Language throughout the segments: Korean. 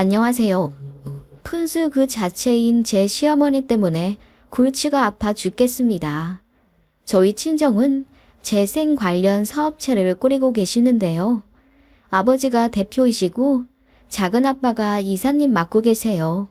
안녕하세요. 푼수 그 자체인 제 시어머니 때문에 골치가 아파 죽겠습니다. 저희 친정은 재생 관련 사업체를 꾸리고 계시는데요. 아버지가 대표이시고 작은 아빠가 이사님 맡고 계세요.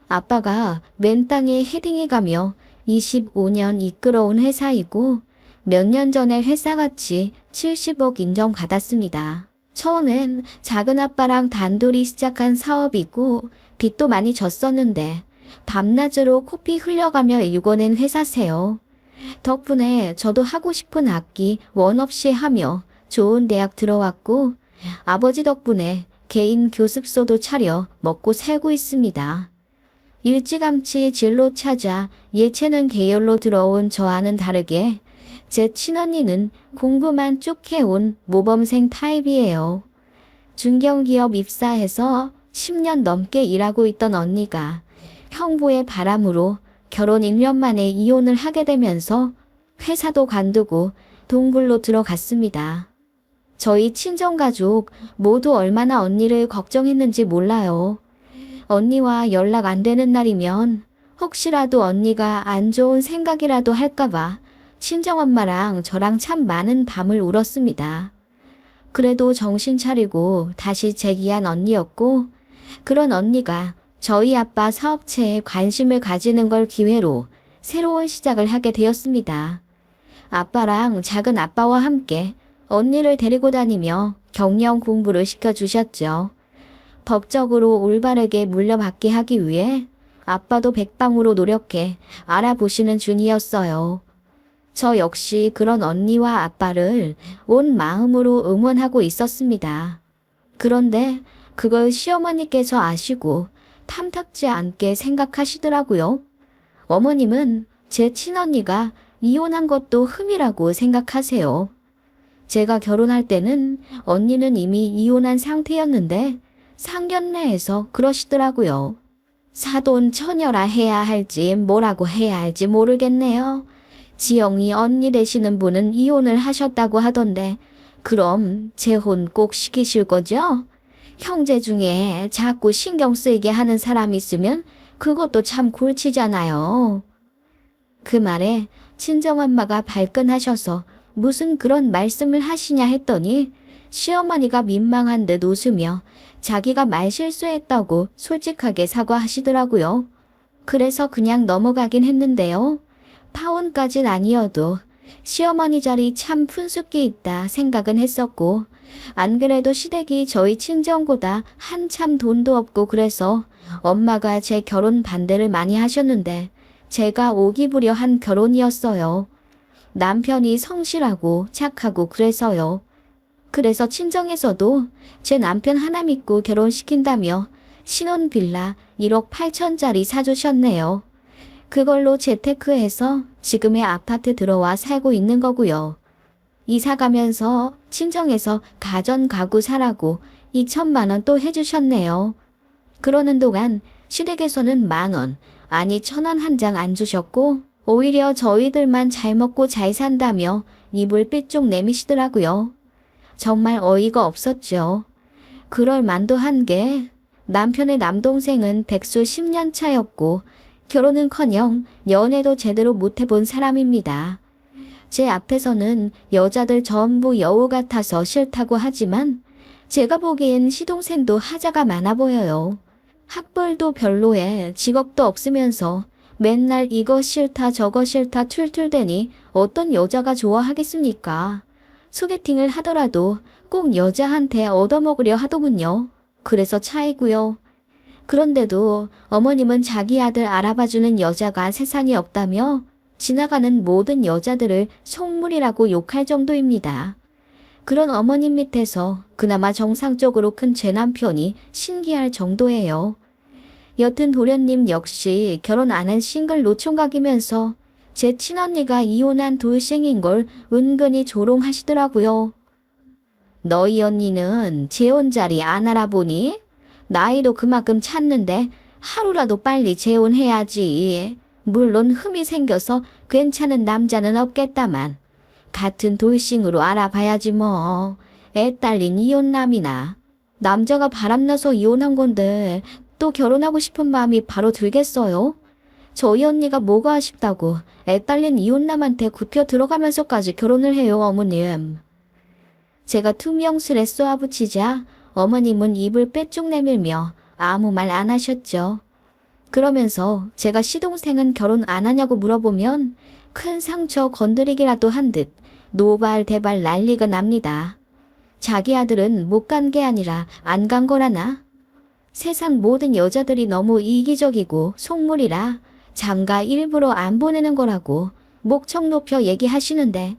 아빠가 맨 땅에 헤딩해 가며 25년 이끌어온 회사이고 몇 년 전에 회사 가치 70억 인정받았습니다. 처음엔 작은 아빠랑 단둘이 시작한 사업이고 빚도 많이 졌었는데 밤낮으로 코피 흘려가며 일궈낸 회사세요. 덕분에 저도 하고 싶은 악기 원 없이 하며 좋은 대학 들어왔고 아버지 덕분에 개인 교습소도 차려 먹고 살고 있습니다. 일찌감치 진로 찾아 예체능 계열로 들어온 저와는 다르게 제 친언니는 공부만 쭉 해온 모범생 타입이에요. 중견기업 입사해서 10년 넘게 일하고 있던 언니가 형부의 바람으로 결혼 1년 만에 이혼을 하게 되면서 회사도 관두고 동굴로 들어갔습니다. 저희 친정가족 모두 얼마나 언니를 걱정했는지 몰라요. 언니와 연락 안 되는 날이면 혹시라도 언니가 안 좋은 생각이라도 할까봐 친정엄마랑 저랑 참 많은 밤을 울었습니다. 그래도 정신 차리고 다시 재기한 언니였고 그런 언니가 저희 아빠 사업체에 관심을 가지는 걸 기회로 새로운 시작을 하게 되었습니다. 아빠랑 작은 아빠와 함께 언니를 데리고 다니며 경영 공부를 시켜주셨죠. 법적으로 올바르게 물려받게 하기 위해 아빠도 백방으로 노력해 알아보시는 중이었어요. 저 역시 그런 언니와 아빠를 온 마음으로 응원하고 있었습니다. 그런데 그걸 시어머니께서 아시고 탐탁지 않게 생각하시더라고요. 어머님은 제 친언니가 이혼한 것도 흠이라고 생각하세요. 제가 결혼할 때는 언니는 이미 이혼한 상태였는데 상견례에서 그러시더라고요. 사돈 처녀라 해야 할지 뭐라고 해야 할지 모르겠네요. 지영이 언니 되시는 분은 이혼을 하셨다고 하던데 그럼 재혼 꼭 시키실 거죠? 형제 중에 자꾸 신경 쓰이게 하는 사람 있으면 그것도 참 골치잖아요. 그 말에 친정엄마가 발끈하셔서 무슨 그런 말씀을 하시냐 했더니 시어머니가 민망한 듯 웃으며 자기가 말실수했다고 솔직하게 사과하시더라고요. 그래서 그냥 넘어가긴 했는데요. 파혼까진 아니어도 시어머니 자리 참 푼숙기 있다 생각은 했었고 안 그래도 시댁이 저희 친정보다 한참 돈도 없고 그래서 엄마가 제 결혼 반대를 많이 하셨는데 제가 오기부려 한 결혼이었어요. 남편이 성실하고 착하고 그래서요. 그래서 친정에서도 제 남편 하나 믿고 결혼시킨다며 신혼 빌라 1억 8천짜리 사주셨네요. 그걸로 재테크해서 지금의 아파트 들어와 살고 있는 거고요. 이사 가면서 친정에서 가전 가구 사라고 2천만 원 또 해주셨네요. 그러는 동안 시댁에서는 10,000원, 아니 1,000원 한 장 안 주셨고 오히려 저희들만 잘 먹고 잘 산다며 입을 삐쭉 내미시더라고요. 정말 어이가 없었죠. 그럴 만도 한 게 남편의 남동생은 백수 10년 차였고 결혼은커녕 연애도 제대로 못 해본 사람입니다. 제 앞에서는 여자들 전부 여우 같아서 싫다고 하지만 제가 보기엔 시동생도 하자가 많아 보여요. 학벌도 별로에 직업도 없으면서 맨날 이거 싫다 저거 싫다 툴툴대니 어떤 여자가 좋아하겠습니까? 소개팅을 하더라도 꼭 여자한테 얻어먹으려 하더군요. 그래서 차이고요. 그런데도 어머님은 자기 아들 알아봐주는 여자가 세상에 없다며 지나가는 모든 여자들을 속물이라고 욕할 정도입니다. 그런 어머님 밑에서 그나마 정상적으로 큰 제 남편이 신기할 정도예요. 여튼 도련님 역시 결혼 안 한 싱글 노총각이면서 제 친언니가 이혼한 돌싱인 걸 은근히 조롱하시더라고요. 너희 언니는 재혼 자리 안 알아보니? 나이도 그만큼 찼는데 하루라도 빨리 재혼해야지. 물론 흠이 생겨서 괜찮은 남자는 없겠다만 같은 돌싱으로 알아봐야지 뭐. 애 딸린 이혼남이나. 남자가 바람나서 이혼한 건데 또 결혼하고 싶은 마음이 바로 들겠어요? 저희 언니가 뭐가 아쉽다고 애 딸린 이혼남한테 굽혀 들어가면서까지 결혼을 해요, 어머님. 제가 퉁명스레 쏘아붙이자 어머님은 입을 빼쭉 내밀며 아무 말 안 하셨죠. 그러면서 제가 시동생은 결혼 안 하냐고 물어보면 큰 상처 건드리기라도 한 듯 노발대발 난리가 납니다. 자기 아들은 못 간 게 아니라 안 간 거라나? 세상 모든 여자들이 너무 이기적이고 속물이라 장가 일부러 안 보내는 거라고 목청 높여 얘기하시는데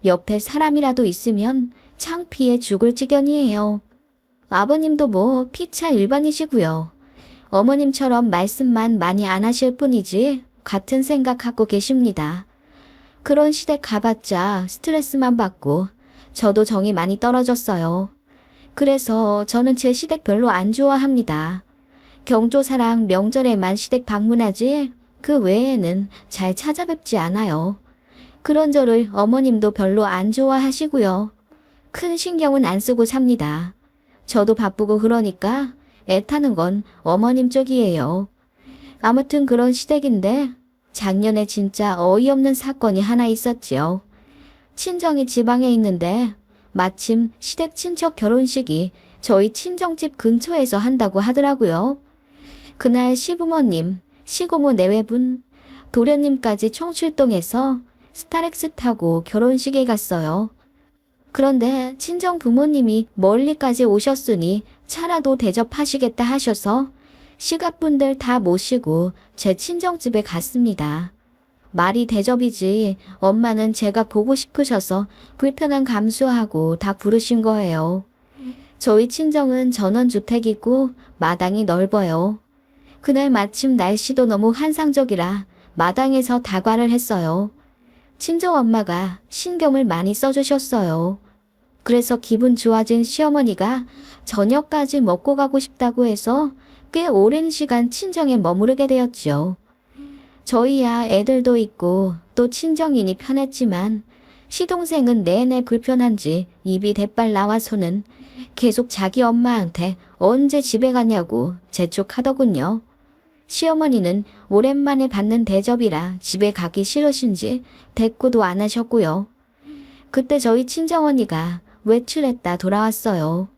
옆에 사람이라도 있으면 창피해 죽을 지경이에요. 아버님도 뭐 피차 일반이시고요. 어머님처럼 말씀만 많이 안 하실 뿐이지 같은 생각 갖고 계십니다. 그런 시댁 가봤자 스트레스만 받고 저도 정이 많이 떨어졌어요. 그래서 저는 제 시댁 별로 안 좋아합니다. 경조사랑 명절에만 시댁 방문하지 그 외에는 잘 찾아뵙지 않아요. 그런 저를 어머님도 별로 안 좋아하시고요. 큰 신경은 안 쓰고 삽니다. 저도 바쁘고 그러니까 애타는 건 어머님 쪽이에요. 아무튼 그런 시댁인데 작년에 진짜 어이없는 사건이 하나 있었지요. 친정이 지방에 있는데 마침 시댁 친척 결혼식이 저희 친정집 근처에서 한다고 하더라고요. 그날 시부모님, 시고모 내외분, 도련님까지 총출동해서 스타렉스 타고 결혼식에 갔어요. 그런데 친정 부모님이 멀리까지 오셨으니 차라도 대접하시겠다 하셔서 시갑분들 다 모시고 제 친정집에 갔습니다. 말이 대접이지 엄마는 제가 보고 싶으셔서 불편한 감수하고 다 부르신 거예요. 저희 친정은 전원주택이고 마당이 넓어요. 그날 마침 날씨도 너무 환상적이라 마당에서 다과를 했어요. 친정엄마가 신경을 많이 써주셨어요. 그래서 기분 좋아진 시어머니가 저녁까지 먹고 가고 싶다고 해서 꽤 오랜 시간 친정에 머무르게 되었죠. 저희야 애들도 있고 또 친정이니 편했지만 시동생은 내내 불편한지 입이 대빨 나와서는 계속 자기 엄마한테 언제 집에 가냐고 재촉하더군요. 시어머니는 오랜만에 받는 대접이라 집에 가기 싫으신지 대꾸도 안 하셨고요. 그때 저희 친정언니가 외출했다 돌아왔어요.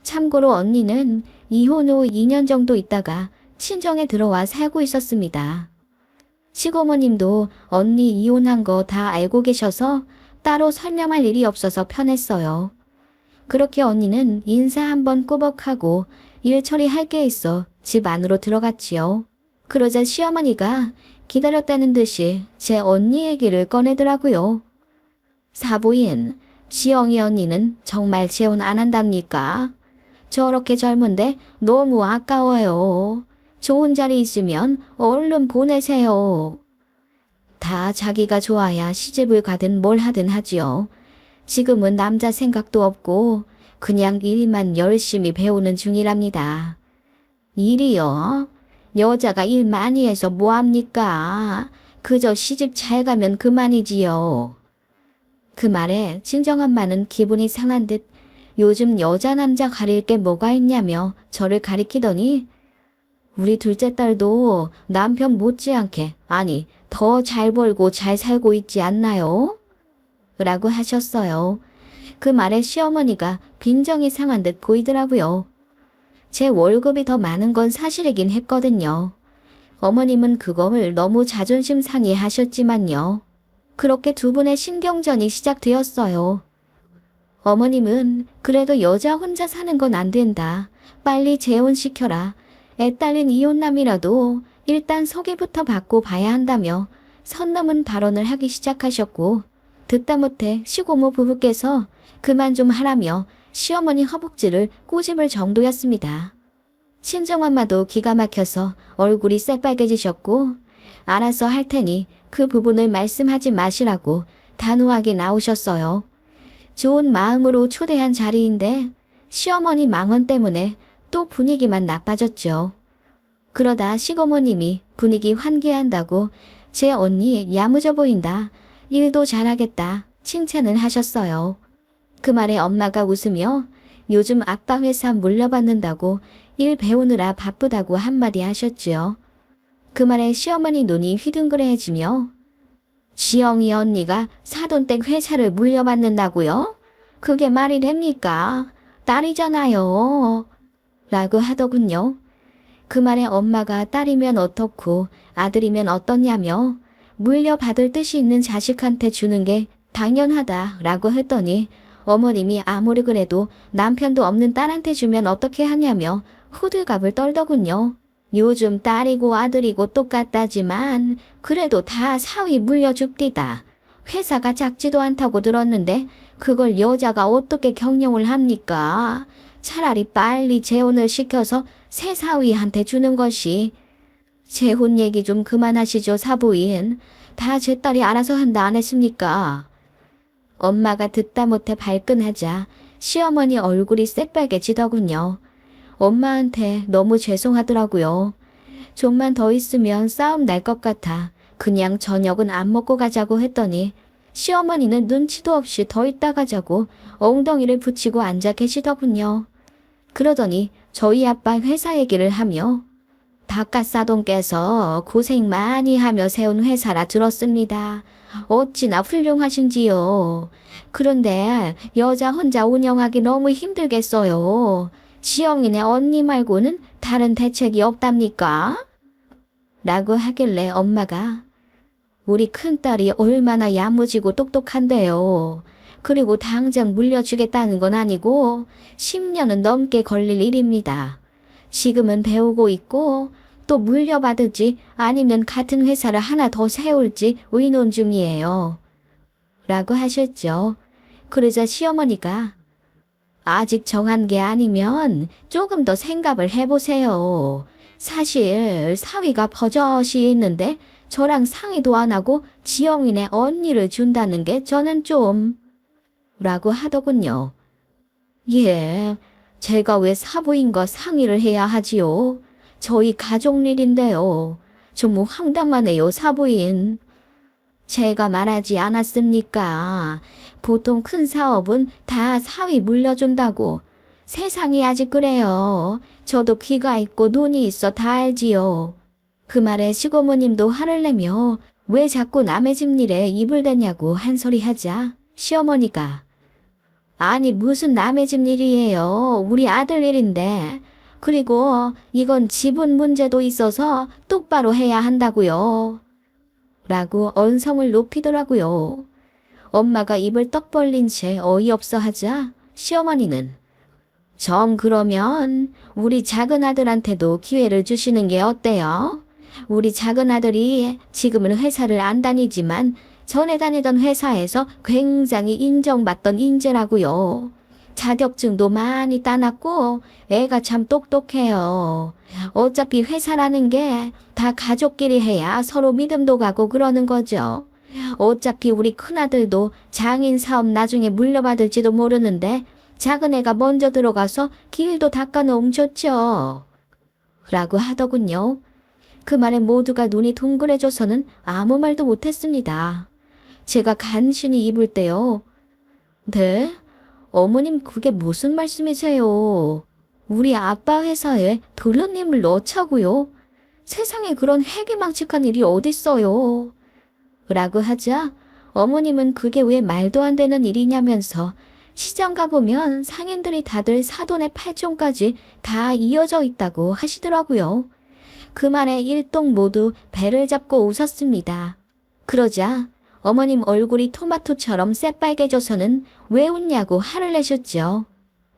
참고로 언니는 이혼 후 2년 정도 있다가 친정에 들어와 살고 있었습니다. 시고모님도 언니 이혼한 거 다 알고 계셔서 따로 설명할 일이 없어서 편했어요. 그렇게 언니는 인사 한번 꾸벅하고 일 처리할 게 있어 집 안으로 들어갔지요. 그러자 시어머니가 기다렸다는 듯이 제 언니 얘기를 꺼내더라고요. 사부인, 시영이 언니는 정말 재혼 안 한답니까? 저렇게 젊은데 너무 아까워요. 좋은 자리 있으면 얼른 보내세요. 다 자기가 좋아야 시집을 가든 뭘 하든 하지요. 지금은 남자 생각도 없고 그냥 일만 열심히 배우는 중이랍니다. 일이요? 여자가 일 많이 해서 뭐합니까? 그저 시집 잘 가면 그만이지요. 그 말에 친정엄마는 기분이 상한 듯 요즘 여자 남자 가릴 게 뭐가 있냐며 저를 가리키더니 우리 둘째 딸도 남편 못지않게 아니 더 잘 벌고 잘 살고 있지 않나요? 라고 하셨어요. 그 말에 시어머니가 빈정이 상한 듯 보이더라고요. 제 월급이 더 많은 건 사실이긴 했거든요. 어머님은 그걸 너무 자존심 상해 하셨지만요. 그렇게 두 분의 신경전이 시작되었어요. 어머님은 그래도 여자 혼자 사는 건 안 된다. 빨리 재혼시켜라. 애 딸린 이혼남이라도 일단 소개부터 받고 봐야 한다며 선 넘은 발언을 하기 시작하셨고 듣다 못해 시고모 부부께서 그만 좀 하라며 시어머니 허벅지를 꼬집을 정도였습니다. 친정엄마도 기가 막혀서 얼굴이 새빨개지셨고 알아서 할 테니 그 부분을 말씀하지 마시라고 단호하게 나오셨어요. 좋은 마음으로 초대한 자리인데 시어머니 망언 때문에 또 분위기만 나빠졌죠. 그러다 시고모님이 분위기 환기한다고 제 언니 야무져 보인다. 일도 잘하겠다. 칭찬을 하셨어요. 그 말에 엄마가 웃으며 요즘 아빠 회사 물려받는다고 일 배우느라 바쁘다고 한마디 하셨지요. 그 말에 시어머니 눈이 휘둥그레해지며 지영이 언니가 사돈댁 회사를 물려받는다고요? 그게 말이 됩니까? 딸이잖아요. 라고 하더군요. 그 말에 엄마가 딸이면 어떻고 아들이면 어떻냐며 물려받을 뜻이 있는 자식한테 주는 게 당연하다라고 했더니 어머님이 아무리 그래도 남편도 없는 딸한테 주면 어떻게 하냐며 호들갑을 떨더군요. 요즘 딸이고 아들이고 똑같다지만 그래도 다 사위 물려줍디다. 회사가 작지도 않다고 들었는데 그걸 여자가 어떻게 경영을 합니까? 차라리 빨리 재혼을 시켜서 새 사위한테 주는 것이. 재혼 얘기 좀 그만하시죠, 사부인. 다 제 딸이 알아서 한다 안 했습니까? 엄마가 듣다 못해 발끈하자 시어머니 얼굴이 새빨개지더군요. 엄마한테 너무 죄송하더라고요. 좀만 더 있으면 싸움 날 것 같아 그냥 저녁은 안 먹고 가자고 했더니 시어머니는 눈치도 없이 더 있다 가자고 엉덩이를 붙이고 앉아 계시더군요. 그러더니 저희 아빠 회사 얘기를 하며 닭가사돈께서 고생 많이 하며 세운 회사라 들었습니다. 어찌나 훌륭하신지요. 그런데 여자 혼자 운영하기 너무 힘들겠어요. 지영이네 언니 말고는 다른 대책이 없답니까? 라고 하길래 엄마가 우리 큰딸이 얼마나 야무지고 똑똑한데요. 그리고 당장 물려주겠다는 건 아니고 10년은 넘게 걸릴 일입니다. 지금은 배우고 있고 또 물려받을지 아니면 같은 회사를 하나 더 세울지 의논 중이에요. 라고 하셨죠. 그러자 시어머니가 아직 정한 게 아니면 조금 더 생각을 해보세요. 사실 사위가 버젓이 있는데 저랑 상의도 안 하고 지영이네 언니를 준다는 게 저는 좀... 라고 하더군요. 예, 제가 왜 사부인과 상의를 해야 하지요? 저희 가족 일인데요. 좀 황당하네요, 사부인. 제가 말하지 않았습니까? 보통 큰 사업은 다 사위 물려준다고. 세상이 아직 그래요. 저도 귀가 있고 눈이 있어 다 알지요. 그 말에 시고모님도 화를 내며 왜 자꾸 남의 집 일에 입을 대냐고 한 소리 하자 시어머니가 아니 무슨 남의 집 일이에요. 우리 아들 일인데. 그리고 이건 지분 문제도 있어서 똑바로 해야 한다고요. 라고 언성을 높이더라고요. 엄마가 입을 떡 벌린 채 어이없어 하자 시어머니는 정 그러면 우리 작은 아들한테도 기회를 주시는 게 어때요? 우리 작은 아들이 지금은 회사를 안 다니지만 전에 다니던 회사에서 굉장히 인정받던 인재라고요. 자격증도 많이 따놨고 애가 참 똑똑해요. 어차피 회사라는 게 다 가족끼리 해야 서로 믿음도 가고 그러는 거죠. 어차피 우리 큰아들도 장인 사업 나중에 물려받을지도 모르는데 작은 애가 먼저 들어가서 길도 닦아놓으면 좋죠. 라고 하더군요. 그 말에 모두가 눈이 동그래져서는 아무 말도 못했습니다. 제가 간신히 입을 때요. 네? 어머님 그게 무슨 말씀이세요? 우리 아빠 회사에 도련님을 넣자고요? 세상에 그런 회기망측한 일이 어딨어요? 라고 하자 어머님은 그게 왜 말도 안 되는 일이냐면서 시장 가보면 상인들이 다들 사돈의 팔촌까지 다 이어져 있다고 하시더라고요. 그 말에 일동 모두 배를 잡고 웃었습니다. 그러자 어머님 얼굴이 토마토처럼 새빨개져서는 왜 웃냐고 화를 내셨죠.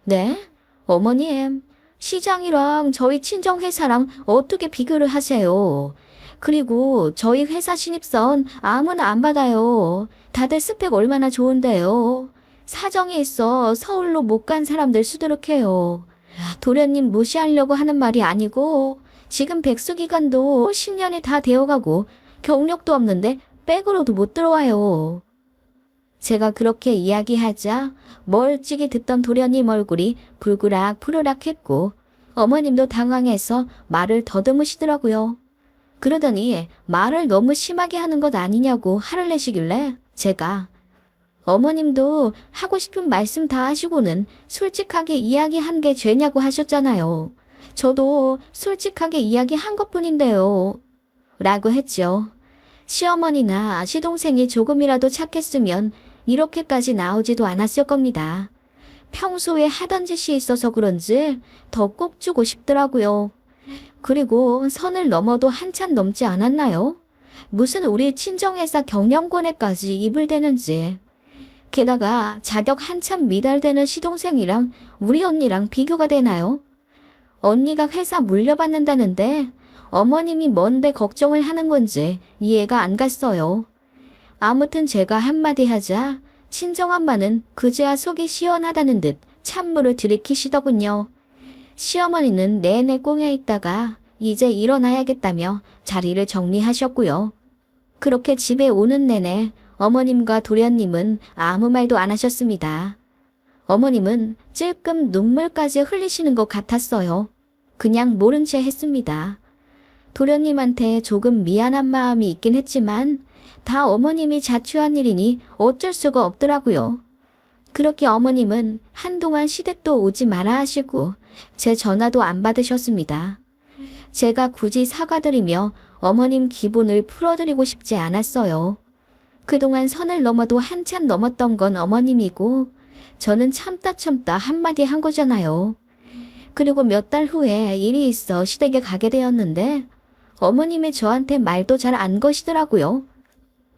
네? 어머님, 시장이랑 저희 친정회사랑 어떻게 비교를 하세요? 그리고 저희 회사 신입사원 아무나 안 받아요. 다들 스펙 얼마나 좋은데요. 사정이 있어 서울로 못 간 사람들 수두룩해요. 도련님 무시하려고 하는 말이 아니고 지금 백수기간도 10년이 다 되어가고 경력도 없는데 백으로도 못 들어와요. 제가 그렇게 이야기하자 멀찍이 듣던 도련님 얼굴이 불그락 푸르락 했고 어머님도 당황해서 말을 더듬으시더라고요. 그러더니 말을 너무 심하게 하는 것 아니냐고 화를 내시길래 제가 어머님도 하고 싶은 말씀 다 하시고는 솔직하게 이야기한 게 죄냐고 하셨잖아요. 저도 솔직하게 이야기한 것뿐인데요. 라고 했죠. 시어머니나 시동생이 조금이라도 착했으면 이렇게까지 나오지도 않았을 겁니다. 평소에 하던 짓이 있어서 그런지 더 꼭 주고 싶더라고요. 그리고 선을 넘어도 한참 넘지 않았나요? 무슨 우리 친정회사 경영권에까지 입을 대는지. 게다가 자격 한참 미달되는 시동생이랑 우리 언니랑 비교가 되나요? 언니가 회사 물려받는다는데 어머님이 뭔데 걱정을 하는 건지 이해가 안 갔어요. 아무튼 제가 한마디 하자 친정엄마는 그제야 속이 시원하다는 듯 찬물을 들이키시더군요. 시어머니는 내내 꽁에 있다가 이제 일어나야겠다며 자리를 정리하셨고요. 그렇게 집에 오는 내내 어머님과 도련님은 아무 말도 안 하셨습니다. 어머님은 찔끔 눈물까지 흘리시는 것 같았어요. 그냥 모른 채 했습니다. 도련님한테 조금 미안한 마음이 있긴 했지만 다 어머님이 자초한 일이니 어쩔 수가 없더라고요. 그렇게 어머님은 한동안 시댁도 오지 마라 하시고 제 전화도 안 받으셨습니다. 제가 굳이 사과드리며 어머님 기분을 풀어드리고 싶지 않았어요. 그동안 선을 넘어도 한참 넘었던 건 어머님이고 저는 참다 한마디 한 거잖아요. 그리고 몇 달 후에 일이 있어 시댁에 가게 되었는데 어머님이 저한테 말도 잘 안 거시더라고요.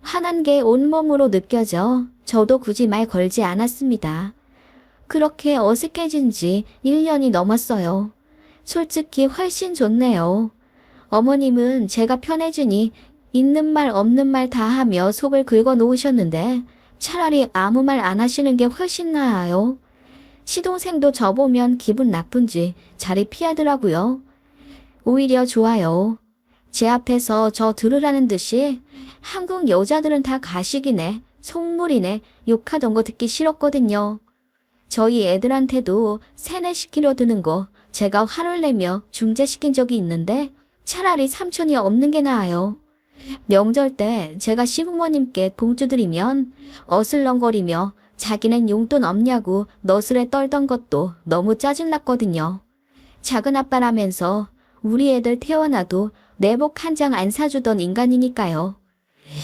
화난 게 온몸으로 느껴져 저도 굳이 말 걸지 않았습니다. 그렇게 어색해진 지 1년이 넘었어요. 솔직히 훨씬 좋네요. 어머님은 제가 편해지니 있는 말 없는 말 다 하며 속을 긁어 놓으셨는데 차라리 아무 말 안 하시는 게 훨씬 나아요. 시동생도 저 보면 기분 나쁜지 자리 피하더라고요. 오히려 좋아요. 제 앞에서 저 들으라는 듯이 한국 여자들은 다 가식이네, 속물이네 욕하던 거 듣기 싫었거든요. 저희 애들한테도 세뇌시키려 드는 거 제가 화를 내며 중재시킨 적이 있는데 차라리 삼촌이 없는 게 나아요. 명절 때 제가 시부모님께 봉투 드리면 어슬렁거리며 자기는 용돈 없냐고 너스레 떨던 것도 너무 짜증났거든요. 작은 아빠라면서 우리 애들 태어나도 내복 한 장 안 사주던 인간이니까요.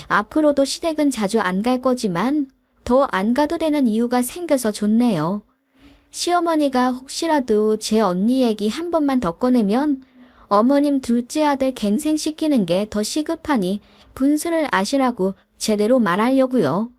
앞으로도 시댁은 자주 안 갈 거지만 더 안 가도 되는 이유가 생겨서 좋네요. 시어머니가 혹시라도 제 언니 얘기 한 번만 더 꺼내면 어머님 둘째 아들 갱생시키는 게 더 시급하니 분수를 아시라고 제대로 말하려고요.